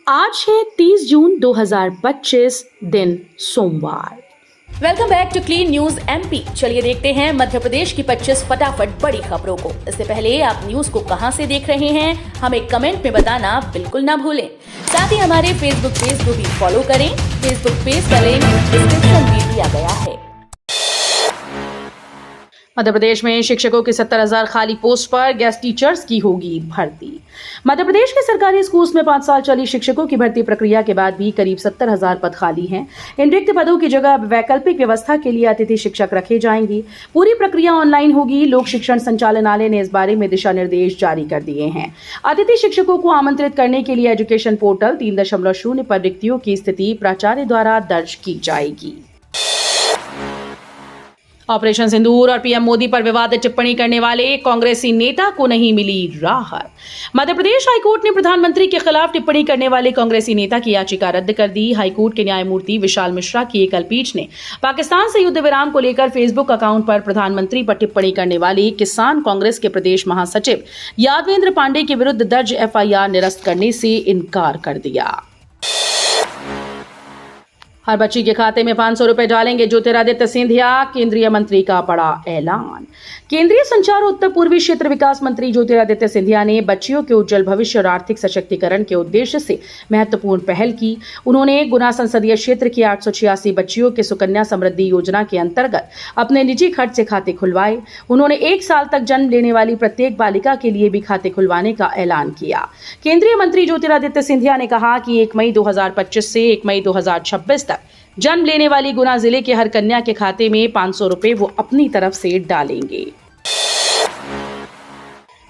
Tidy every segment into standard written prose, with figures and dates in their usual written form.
आज है 30 जून 2025 दिन सोमवार। Welcome back to clean news MP. चलिए देखते हैं मध्य प्रदेश की 25 फटाफट बड़ी खबरों को। इससे पहले आप न्यूज को कहां से देख रहे हैं हमें कमेंट में बताना बिल्कुल ना भूलें। साथ ही हमारे फेसबुक पेज को भी फॉलो करें। फेसबुक पेज का लिंक डिस्क्रिप्शन में दिया गया है। मध्य प्रदेश में शिक्षकों की 70,000 खाली पोस्ट पर गेस्ट टीचर्स की होगी भर्ती। मध्य प्रदेश के सरकारी स्कूल्स में 5 साल चली शिक्षकों की भर्ती प्रक्रिया के बाद भी करीब 70,000 पद खाली हैं। इन रिक्त पदों की जगह अब वैकल्पिक व्यवस्था के लिए अतिथि शिक्षक रखे जाएंगे। पूरी प्रक्रिया ऑनलाइन होगी। लोक शिक्षण संचालनालय ने इस बारे में दिशा निर्देश जारी कर दिए हैं। अतिथि शिक्षकों को आमंत्रित करने के लिए एजुकेशन पोर्टल 3.0 पर रिक्तियों की स्थिति प्राचार्य द्वारा दर्ज की जाएगी। ऑपरेशन सिंदूर और पीएम मोदी पर विवादित टिप्पणी करने वाले कांग्रेसी नेता को नहीं मिली राहत। मध्य प्रदेश हाईकोर्ट ने प्रधानमंत्री के खिलाफ टिप्पणी करने वाले कांग्रेसी नेता की याचिका रद्द कर दी। हाईकोर्ट के न्यायमूर्ति विशाल मिश्रा की एकल पीठ ने पाकिस्तान से युद्ध विराम को लेकर फेसबुक अकाउंट पर प्रधानमंत्री पर टिप्पणी करने वाले किसान कांग्रेस के प्रदेश महासचिव यादवेंद्र पांडे के विरुद्ध दर्ज एफआईआर निरस्त करने से इनकार कर दिया। हर बच्ची के खाते में 500 रुपए डालेंगे ज्योतिरादित्य सिंधिया। केंद्रीय मंत्री का बड़ा ऐलान। केंद्रीय संचार और उत्तर पूर्वी क्षेत्र विकास मंत्री ज्योतिरादित्य सिंधिया ने बच्चियों के उज्जवल भविष्य और आर्थिक सशक्तिकरण के उद्देश्य से महत्वपूर्ण पहल की। उन्होंने गुना संसदीय क्षेत्र की 886 बच्चियों के सुकन्या समृद्धि योजना के अंतर्गत अपने निजी खर्च से खाते खुलवाए। उन्होंने 1 साल तक जन्म लेने वाली प्रत्येक बालिका के लिए भी खाते खुलवाने का ऐलान किया। केंद्रीय मंत्री ज्योतिरादित्य सिंधिया ने कहा कि 1 मई 2025 से 1 मई 2026 तक जन्म लेने वाली गुना जिले के हर कन्या के खाते में 500 रुपए वो अपनी तरफ से डालेंगे।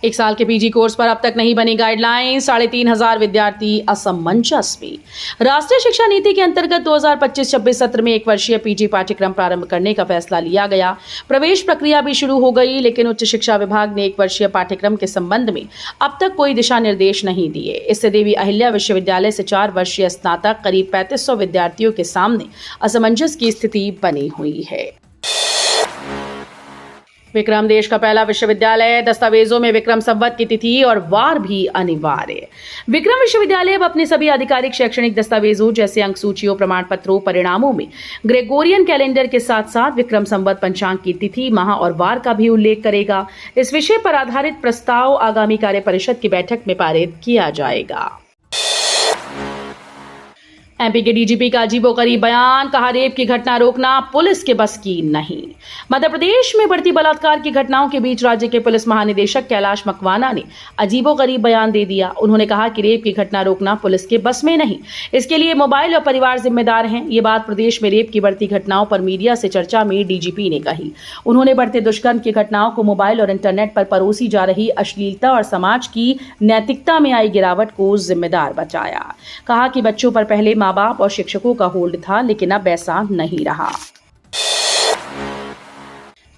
1 साल के पीजी कोर्स पर अब तक नहीं बनी गाइडलाइन। 3,500 विद्यार्थी असमंजस में। राष्ट्रीय शिक्षा नीति के अंतर्गत 2025-26 सत्र में 1 वर्षीय पीजी पाठ्यक्रम प्रारंभ करने का फैसला लिया गया। प्रवेश प्रक्रिया भी शुरू हो गई, लेकिन उच्च शिक्षा विभाग ने 1 वर्षीय पाठ्यक्रम के संबंध में अब तक कोई दिशा निर्देश नहीं दिए। इससे देवी अहिल्या विश्वविद्यालय से 4 वर्षीय स्नातक करीब 3500 विद्यार्थियों के सामने असमंजस की स्थिति बनी हुई है। विक्रम देश का पहला विश्वविद्यालय। दस्तावेजों में विक्रम संवत की तिथि और वार भी अनिवार्य। विक्रम विश्वविद्यालय अब अपने सभी आधिकारिक शैक्षणिक दस्तावेजों जैसे अंक सूचियों, प्रमाण पत्रों, परिणामों में ग्रेगोरियन कैलेंडर के साथ साथ विक्रम संवत पंचांग की तिथि, माह और वार का भी उल्लेख करेगा। इस विषय पर आधारित प्रस्ताव आगामी कार्य परिषद की बैठक में पारित किया जाएगा। एमपी के डीजीपी का अजीबोगरीब बयान। कहा, रेप की घटना रोकना पुलिस के बस की नहीं। मध्य प्रदेश में बढ़ती बलात्कार की घटनाओं के बीच राज्य के पुलिस महानिदेशक कैलाश मकवाना ने अजीबोगरीब बयान दे दिया। उन्होंने कहा कि रेप की घटना रोकना पुलिस के बस में नहीं, इसके लिए मोबाइल और परिवार जिम्मेदार हैं। ये बात प्रदेश में रेप की बढ़ती घटनाओं पर मीडिया से चर्चा में डीजीपी ने कही। उन्होंने बढ़ते दुष्कर्म की घटनाओं को मोबाइल और इंटरनेट पर परोसी जा रही अश्लीलता और समाज की नैतिकता में आई गिरावट को जिम्मेदार बताया। कहा कि बच्चों पर पहले माँ बाप और शिक्षकों का होल्ड था, लेकिन अब ऐसा नहीं रहा।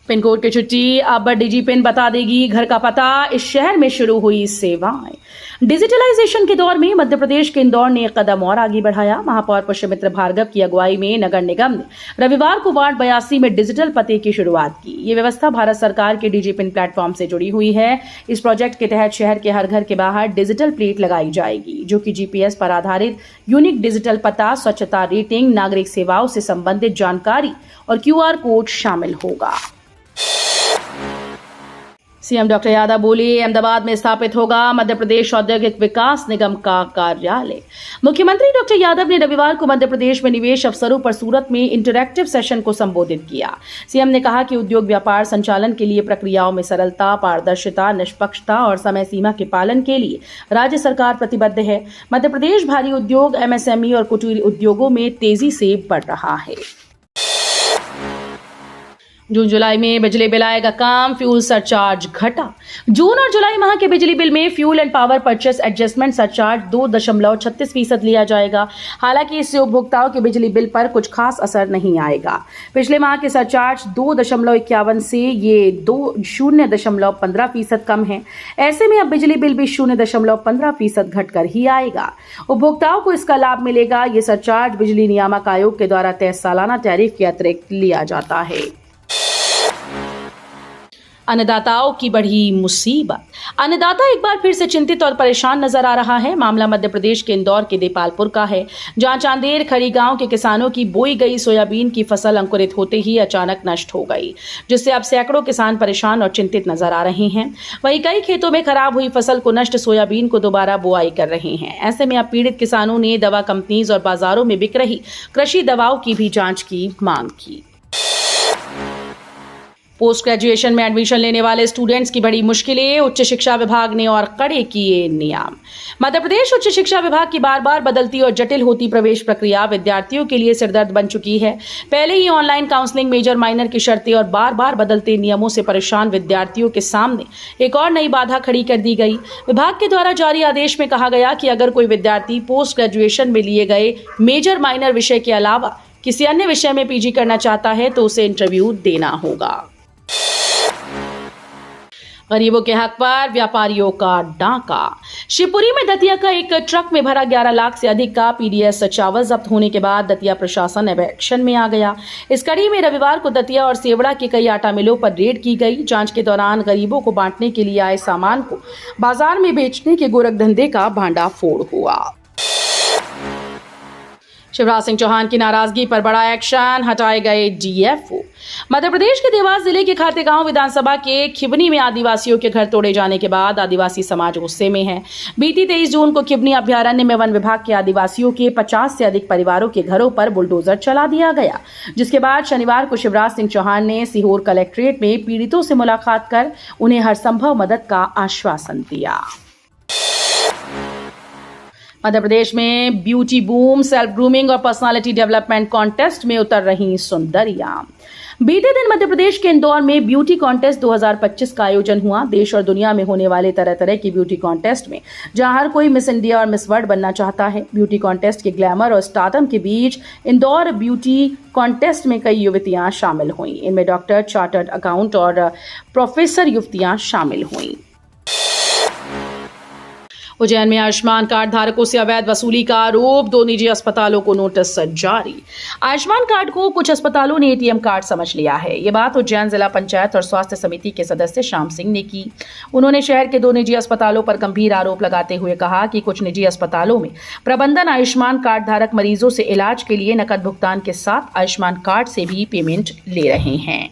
पिन कोड की छुट्टी अब डिजी पिन बता देगी घर का पता। इस शहर में शुरू हुई सेवाएं। डिजिटलाइजेशन के दौर में मध्य प्रदेश के इंदौर ने एक कदम और आगे बढ़ाया। महापौर पुष्यमित्र भार्गव की अगुवाई में नगर निगम ने रविवार को वार्ड 82 में डिजिटल पते की शुरुआत की। ये व्यवस्था भारत सरकार के डिजी पिन प्लेटफॉर्म से जुड़ी हुई है। इस प्रोजेक्ट के तहत शहर के हर घर के बाहर डिजिटल प्लेट लगाई जाएगी, जो कि जीपीएस पर आधारित यूनिक डिजिटल पता, स्वच्छता रेटिंग, नागरिक सेवाओं से संबंधित जानकारी और क्यूआर कोड शामिल होगा। सीएम डॉक्टर यादव बोले, अहमदाबाद में स्थापित होगा मध्य प्रदेश औद्योगिक विकास निगम का कार्यालय। मुख्यमंत्री डॉक्टर यादव ने रविवार को मध्य प्रदेश में निवेश अवसरों पर सूरत में इंटरैक्टिव सेशन को संबोधित किया। सीएम ने कहा कि उद्योग व्यापार संचालन के लिए प्रक्रियाओं में सरलता, पारदर्शिता, निष्पक्षता और समय सीमा के पालन के लिए राज्य सरकार प्रतिबद्ध है। मध्य प्रदेश भारी उद्योग, एमएसएमई और कुटीर उद्योगों में तेजी से बढ़ रहा है। जून जुलाई में बिजली बिल आएगा कम, फ्यूल सरचार्ज घटा। जून और जुलाई माह के बिजली बिल में fuel and power purchase adjustment surcharge 2.36% लिया जाएगा। हालांकि इससे उपभोक्ताओं के बिजली बिल पर कुछ खास असर नहीं आएगा। पिछले माह के सरचार्ज 2.51 से ये 0.15% कम है। ऐसे में अब बिजली बिल भी 0.15% घटकर ही आएगा। उपभोक्ताओं को इसका लाभ मिलेगा। ये सरचार्ज बिजली नियामक आयोग के द्वारा तय सालाना टैरिफ के अतिरिक्त लिया जाता है। अन्नदाताओं की बढ़ी मुसीबत। अन्नदाता एक बार फिर से चिंतित और परेशान नजर आ रहा है। मामला मध्य प्रदेश के इंदौर के देपालपुर का है, जहां चांदेर खड़ी गांव के किसानों की बोई गई सोयाबीन की फसल अंकुरित होते ही अचानक नष्ट हो गई, जिससे अब सैकड़ों किसान परेशान और चिंतित नजर आ रहे हैं। वहीं कई खेतों में खराब हुई फसल को नष्ट सोयाबीन को दोबारा बुआई कर रहे हैं। ऐसे में अब पीड़ित किसानों ने दवा कंपनीज और बाजारों में बिक रही कृषि दवाओं की भी जांच की मांग की। पोस्ट ग्रेजुएशन में एडमिशन लेने वाले स्टूडेंट्स की बड़ी मुश्किलें, उच्च शिक्षा विभाग ने और कड़े किए नियम। मध्य प्रदेश उच्च शिक्षा विभाग की बार बार बदलती और जटिल होती प्रवेश प्रक्रिया विद्यार्थियों के लिए सिरदर्द बन चुकी है। पहले ही ऑनलाइन काउंसलिंग, मेजर माइनर की शर्तें और बार बार बदलते नियमों से परेशान विद्यार्थियों के सामने एक और नई बाधा खड़ी कर दी गई। विभाग के द्वारा जारी आदेश में कहा गया कि अगर कोई विद्यार्थी पोस्ट ग्रेजुएशन में लिए गए मेजर माइनर विषय के अलावा किसी अन्य विषय में पीजी करना चाहता है तो उसे इंटरव्यू देना होगा। गरीबों के हक पर व्यापारियों का डांका। शिवपुरी में दतिया का एक ट्रक में भरा 11 लाख से अधिक का पीडीएस चावल जब्त होने के बाद दतिया प्रशासन अब एक्शन में आ गया। इस कड़ी में रविवार को दतिया और सेवड़ा के कई आटा मिलों पर रेड की गई। जांच के दौरान गरीबों को बांटने के लिए आए सामान को बाजार में बेचने के गोरखधंधे का भांडाफोड़ हुआ। शिवराज सिंह चौहान की नाराजगी पर बड़ा एक्शन, हटाए गए डीएफओ। मध्य प्रदेश के देवास जिले के खातेगांव विधानसभा के खिवनी में आदिवासियों के घर तोड़े जाने के बाद आदिवासी समाज गुस्से में है। बीती 23 जून को खिवनी अभ्यारण्य में वन विभाग के आदिवासियों के 50 से अधिक परिवारों के घरों पर बुलडोजर चला दिया गया, जिसके बाद शनिवार को शिवराज सिंह चौहान ने सीहोर कलेक्ट्रेट में पीड़ितों से मुलाकात कर उन्हें हर संभव मदद का आश्वासन दिया। मध्य प्रदेश में ब्यूटी बूम, सेल्फ ग्रूमिंग और पर्सनालिटी डेवलपमेंट कॉन्टेस्ट में उतर रही सुंदरियां। बीते दिन मध्य प्रदेश के इंदौर में ब्यूटी कॉन्टेस्ट 2025 का आयोजन हुआ। देश और दुनिया में होने वाले तरह तरह की ब्यूटी कॉन्टेस्ट में जहां हर कोई मिस इंडिया और मिस वर्ल्ड बनना चाहता है, ब्यूटी कॉन्टेस्ट के ग्लैमर और स्टारडम के बीच इंदौर ब्यूटी कॉन्टेस्ट में कई युवतियां शामिल हुई। इनमें डॉक्टर, चार्टर्ड अकाउंट और प्रोफेसर युवतियां शामिल हुई। उज्जैन में आयुष्मान कार्ड धारकों से अवैध वसूली का आरोप, 2 निजी अस्पतालों को नोटिस जारी। आयुष्मान कार्ड को कुछ अस्पतालों ने एटीएम कार्ड समझ लिया है। ये बात उज्जैन जिला पंचायत और स्वास्थ्य समिति के सदस्य श्याम सिंह ने की। उन्होंने शहर के 2 निजी अस्पतालों पर गंभीर आरोप लगाते हुए कहा कि कुछ निजी अस्पतालों में प्रबंधन आयुष्मान कार्ड धारक मरीजों से इलाज के लिए नकद भुगतान के साथ आयुष्मान कार्ड से भी पेमेंट ले रहे हैं।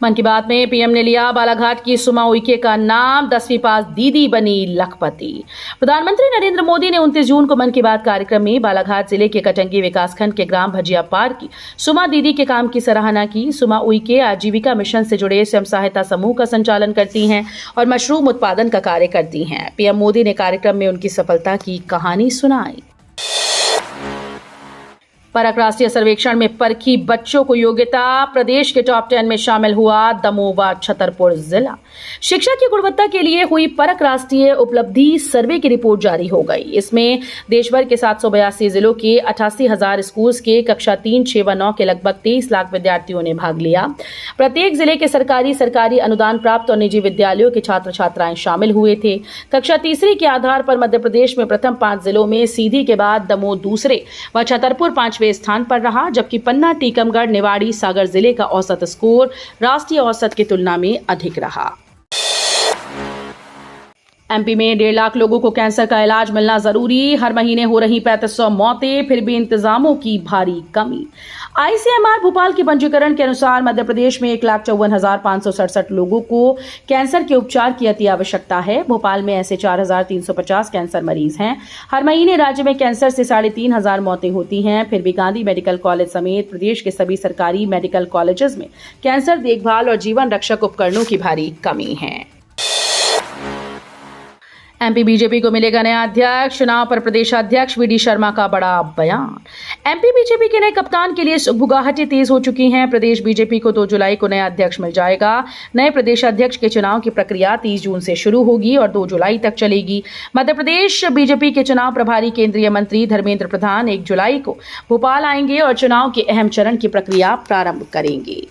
मन की बात में पीएम ने लिया बालाघाट की सुमा उइके का नाम, 10वीं पास दीदी बनी लखपति। प्रधानमंत्री नरेंद्र मोदी ने 29 जून को मन की बात कार्यक्रम में बालाघाट जिले के कटंगी विकासखंड के ग्राम भजियापार की सुमा दीदी के काम की सराहना की। सुमा उइके आजीविका मिशन से जुड़े स्वयं सहायता समूह का संचालन करती हैं और मशरूम उत्पादन का कार्य करती हैं। पीएम मोदी ने कार्यक्रम में उनकी सफलता की कहानी सुनाई। परख राष्ट्रीय सर्वेक्षण में परखी बच्चों को योग्यता, प्रदेश के टॉप 10 में शामिल हुआ दमोह व छतरपुर जिला। शिक्षा की गुणवत्ता के लिए हुई परख राष्ट्रीय उपलब्धि सर्वे की रिपोर्ट जारी हो गई। इसमें देश भर के 782 जिलों के 88,000 स्कूल्स के कक्षा 3, 6 व 9 के लगभग 23 लाख विद्यार्थियों ने भाग लिया। प्रत्येक जिले के सरकारी अनुदान प्राप्त और निजी विद्यालयों के छात्र छात्राएं शामिल हुए थे। कक्षा तीसरी के आधार पर मध्य प्रदेश में प्रथम 5 जिलों में सीधी के बाद दमोह दूसरे व छतरपुर 5वें स्थान पर रहा, जबकि पन्ना, टीकमगढ़, निवाड़ी, सागर जिले का औसत स्कोर राष्ट्रीय औसत की तुलना में अधिक रहा। एमपी में 1.5 लाख लोगों को कैंसर का इलाज मिलना जरूरी, हर महीने हो रही 3500 मौतें, फिर भी इंतजामों की भारी कमी। आईसीएमआर भोपाल के पंजीकरण के अनुसार मध्य प्रदेश में 1,54,567 लोगों को कैंसर के उपचार की अति आवश्यकता है। भोपाल में ऐसे 4,350 कैंसर मरीज हैं। हर महीने राज्य में कैंसर से 3,500 मौतें होती हैं। फिर भी गांधी मेडिकल कॉलेज समेत प्रदेश के सभी सरकारी मेडिकल कॉलेजेस में कैंसर देखभाल और जीवन रक्षक उपकरणों की भारी कमी है। एमपी बीजेपी को मिलेगा नया अध्यक्ष, चुनाव पर प्रदेशाध्यक्ष वीडी शर्मा का बड़ा बयान। एमपी बीजेपी के नए कप्तान के लिए सुगबुगाहटें तेज हो चुकी हैं। प्रदेश बीजेपी को 2 जुलाई को नया अध्यक्ष मिल जाएगा। नए प्रदेशाध्यक्ष के चुनाव की प्रक्रिया 30 जून से शुरू होगी और 2 जुलाई तक चलेगी। मध्य प्रदेश बीजेपी के चुनाव प्रभारी केंद्रीय मंत्री धर्मेंद्र प्रधान 1 जुलाई को भोपाल आएंगे और चुनाव के अहम चरण की प्रक्रिया प्रारंभ करेंगे।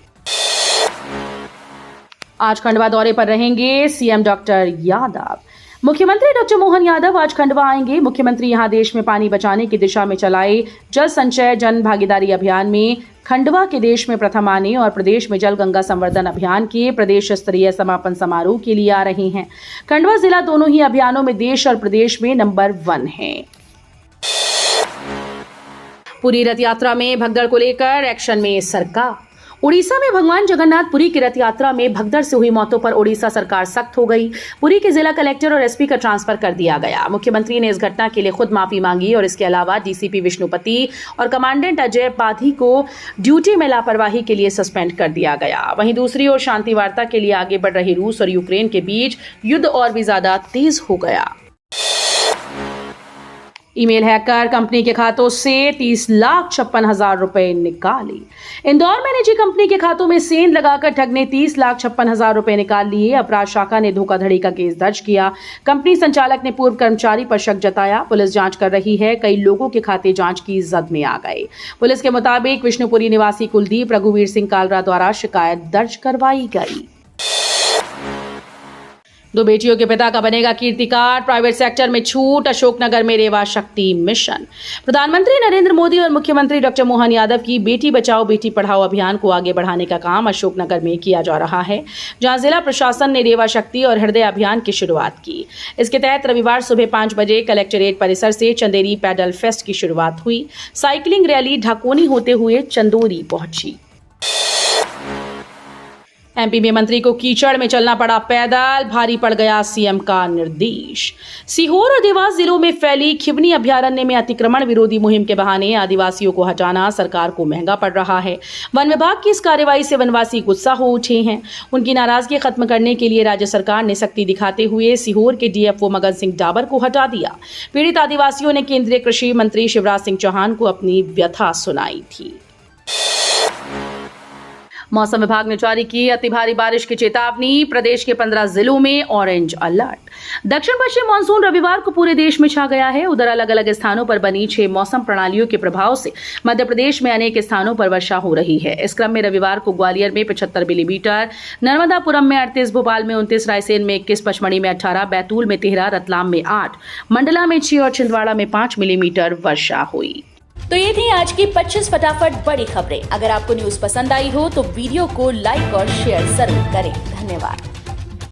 आज खंडवा दौरे पर रहेंगे सीएम डॉक्टर यादव। मुख्यमंत्री डॉक्टर मोहन यादव आज खंडवा आएंगे। मुख्यमंत्री यहां देश में पानी बचाने की दिशा में चलाए जल संचय जन भागीदारी अभियान में खंडवा के देश में प्रथम आने और प्रदेश में जल गंगा संवर्धन अभियान के प्रदेश स्तरीय समापन समारोह के लिए आ रहे हैं। खंडवा जिला दोनों ही अभियानों में देश और प्रदेश में नंबर 1 है। पुरी रथ यात्रा में भगदड़ को लेकर एक्शन में सरकार। उड़ीसा में भगवान जगन्नाथपुरी की रथ यात्रा में भगदड़ से हुई मौतों पर उड़ीसा सरकार सख्त हो गई। पुरी के जिला कलेक्टर और एसपी का ट्रांसफर कर दिया गया। मुख्यमंत्री ने इस घटना के लिए खुद माफी मांगी और इसके अलावा डीसीपी विष्णुपति और कमांडेंट अजय पाधी को ड्यूटी में लापरवाही के लिए सस्पेंड कर दिया गया। वहीं दूसरी ओर शांति वार्ता के लिए आगे बढ़ रहे रूस और यूक्रेन के बीच युद्ध और भी ज्यादा तेज हो गया। ईमेल हैकर कंपनी के खातों से 30,56,000 रुपए निकाले। इंदौर में निजी कंपनी के खातों में सेंध लगाकर ठग ने 30,56,000 रुपए निकाल लिए। अपराध शाखा ने धोखाधड़ी का केस दर्ज किया। कंपनी संचालक ने पूर्व कर्मचारी पर शक जताया। पुलिस जांच कर रही है। कई लोगों के खाते जांच की जद में आ गए। पुलिस के मुताबिक विष्णुपुरी निवासी कुलदीप रघुवीर सिंह कालरा द्वारा शिकायत दर्ज करवाई गई। 2 बेटियों के पिता का बनेगा कीर्तिकार, प्राइवेट सेक्टर में छूट, अशोकनगर में रेवा शक्ति मिशन। प्रधानमंत्री नरेंद्र मोदी और मुख्यमंत्री डॉक्टर मोहन यादव की बेटी बचाओ बेटी पढ़ाओ अभियान को आगे बढ़ाने का काम अशोकनगर में किया जा रहा है, जहां जिला प्रशासन ने रेवा शक्ति और हृदय अभियान की शुरुआत की। इसके तहत रविवार सुबह 5 बजे कलेक्ट्रेट परिसर से चंदेरी पैडल फेस्ट की शुरुआत हुई। साइकिलिंग रैली ढाकोनी होते हुए चंदोरी पहुंची। एमपी में मंत्री को कीचड़ में चलना पड़ा पैदल, भारी पड़ गया सीएम का निर्देश। सीहोर और देवास जिलों में फैली खिवनी अभयारण्य में अतिक्रमण विरोधी मुहिम के बहाने आदिवासियों को हटाना सरकार को महंगा पड़ रहा है। वन विभाग की इस कार्रवाई से वनवासी गुस्सा हो उठे हैं। उनकी नाराजगी खत्म करने के लिए राज्य सरकार ने सख्ती दिखाते हुए सीहोर के डीएफओ मगन सिंह डाबर को हटा दिया। पीड़ित आदिवासियों ने केंद्रीय कृषि मंत्री शिवराज सिंह चौहान को अपनी व्यथा सुनाई थी। मौसम विभाग ने जारी की अति भारी बारिश की चेतावनी। प्रदेश के 15 जिलों में ऑरेंज अलर्ट। दक्षिण पश्चिम मानसून रविवार को पूरे देश में छा गया है। उधर अलग अलग स्थानों पर बनी 6 मौसम प्रणालियों के प्रभाव से मध्य प्रदेश में अनेक स्थानों पर वर्षा हो रही है। इस क्रम में रविवार को ग्वालियर में 75 मिलीमीटर, नर्मदापुरम में 38, भोपाल में 29, रायसेन में 21, पचमढ़ी में 18, बैतूल में 13, रतलाम में 8, मंडला में 6 और छिंदवाड़ा में 5 मिलीमीटर वर्षा हुई। तो ये थी आज की 25 फटाफट बड़ी खबरें। अगर आपको न्यूज पसंद आई हो तो वीडियो को लाइक और शेयर जरूर करें। धन्यवाद।